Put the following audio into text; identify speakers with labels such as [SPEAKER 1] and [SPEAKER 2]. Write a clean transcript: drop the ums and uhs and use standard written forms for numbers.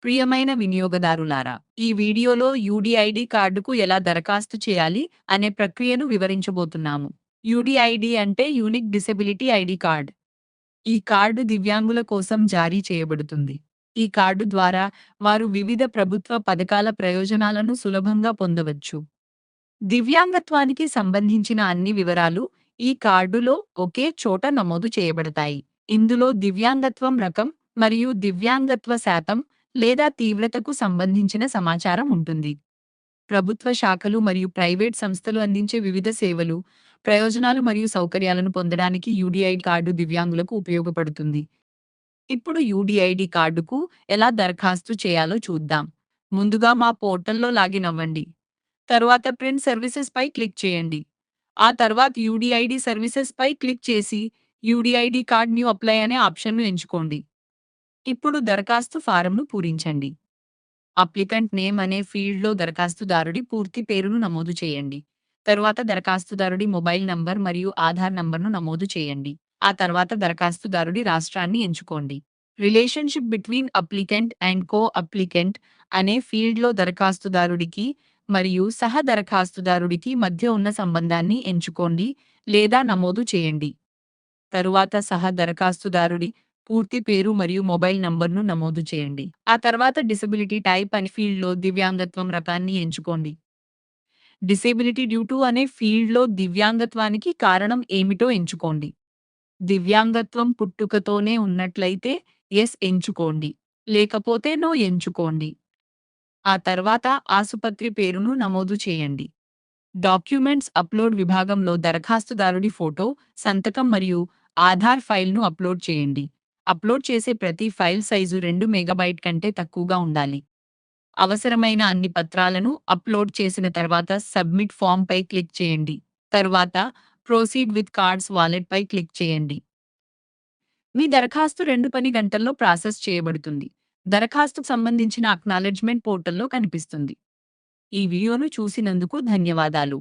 [SPEAKER 1] ప్రియమైన వినియోగదారులారా, ఈ వీడియోలో యూడిఐడి కార్డుకు ఎలా దరఖాస్తు చేయాలి అనే ప్రక్రియను వివరించబోతున్నాము. యూడిఐడి అంటే యూనిక్ డిసెబిలిటీ ఐడి కార్డ్. ఈ కార్డు దివ్యాంగుల కోసం జారీ చేయబడుతుంది. ఈ కార్డు ద్వారా వారు వివిధ ప్రభుత్వ పథకాల ప్రయోజనాలను సులభంగా పొందవచ్చు. దివ్యాంగత్వానికి సంబంధించిన అన్ని వివరాలు ఈ కార్డులో ఒకే చోట నమోదు చేయబడతాయి. ఇందులో దివ్యాంగత్వం రకం మరియు దివ్యాంగత్వ శాతం లేదా తీవ్రతకు సంబంధించిన సమాచారం ఉంటుంది. ప్రభుత్వ శాఖలు మరియు ప్రైవేట్ సంస్థలు అందించే వివిధ సేవలు, ప్రయోజనాలు మరియు సౌకర్యాలను పొందడానికి యూడిఐడి కార్డు దివ్యాంగులకు ఉపయోగపడుతుంది. ఇప్పుడు యూడిఐడి కార్డుకు ఎలా దరఖాస్తు చేయాలో చూద్దాం. ముందుగా మా పోర్టల్లో లాగిన్ అవ్వండి. తరువాత ప్రింట్ సర్వీసెస్ పై క్లిక్ చేయండి. ఆ తర్వాత యూడిఐడి సర్వీసెస్ పై క్లిక్ చేసి యూడిఐడి కార్డ్ న్యూ అప్లై అనే ఆప్షన్ను ఎంచుకోండి. ఇప్పుడు దరఖాస్తు ఫారంను పూరించండి. అప్లికెంట్ నేమ్ అనే ఫీల్డ్లో దరఖాస్తుదారుడి పూర్తి పేరును నమోదు చేయండి. తరువాత దరఖాస్తుదారుడి మొబైల్ నంబర్ మరియు ఆధార్ నంబర్ను నమోదు చేయండి. ఆ తర్వాత దరఖాస్తుదారుడి రాష్ట్రాన్ని ఎంచుకోండి. Relationship between applicant and co applicant అనే ఫీల్డ్లో దరఖాస్తుదారుడికి మరియు సహ దరఖాస్తుదారుడికి మధ్య ఉన్న సంబంధాన్ని ఎంచుకోండి లేదా నమోదు చేయండి. తరువాత సహ దరఖాస్తుదారుడి పూర్తి పేరు మరియు మొబైల్ నంబర్ను నమోదు చేయండి. ఆ తర్వాత డిసెబిలిటీ టైప్ అనే ఫీల్డ్లో దివ్యాంగత్వం రకాన్ని ఎంచుకోండి. డిసేబిలిటీ డ్యూ టు అనే ఫీల్డ్లో దివ్యాంగత్వానికి కారణం ఏమిటో ఎంచుకోండి. దివ్యాంగత్వం పుట్టుకతోనే ఉన్నట్లయితే ఎస్ ఎంచుకోండి, లేకపోతే నో ఎంచుకోండి. ఆ తర్వాత ఆసుపత్రి పేరును నమోదు చేయండి. డాక్యుమెంట్స్ అప్లోడ్ విభాగంలో దరఖాస్తుదారుడి ఫోటో, సంతకం మరియు ఆధార్ ఫైల్ను అప్లోడ్ చేయండి. అప్లోడ్ చేసే ప్రతి ఫైల్ సైజు 2 మెగాబైట్ కంటే తక్కువగా ఉండాలి. అవసరమైన అన్ని పత్రాలను అప్లోడ్ చేసిన తర్వాత సబ్మిట్ ఫామ్ పై క్లిక్ చేయండి. తర్వాత ప్రొసీడ్ విత్ కార్డ్స్ వాలెట్ పై క్లిక్ చేయండి. మీ దరఖాస్తు 2 పని గంటల్లో ప్రాసెస్ చేయబడుతుంది. దరఖాస్తుకు సంబంధించిన అక్నాలెడ్జ్‌మెంట్ పోర్టల్‌లో కనిపిస్తుంది. ఈ వీడియోను చూసినందుకు ధన్యవాదాలు.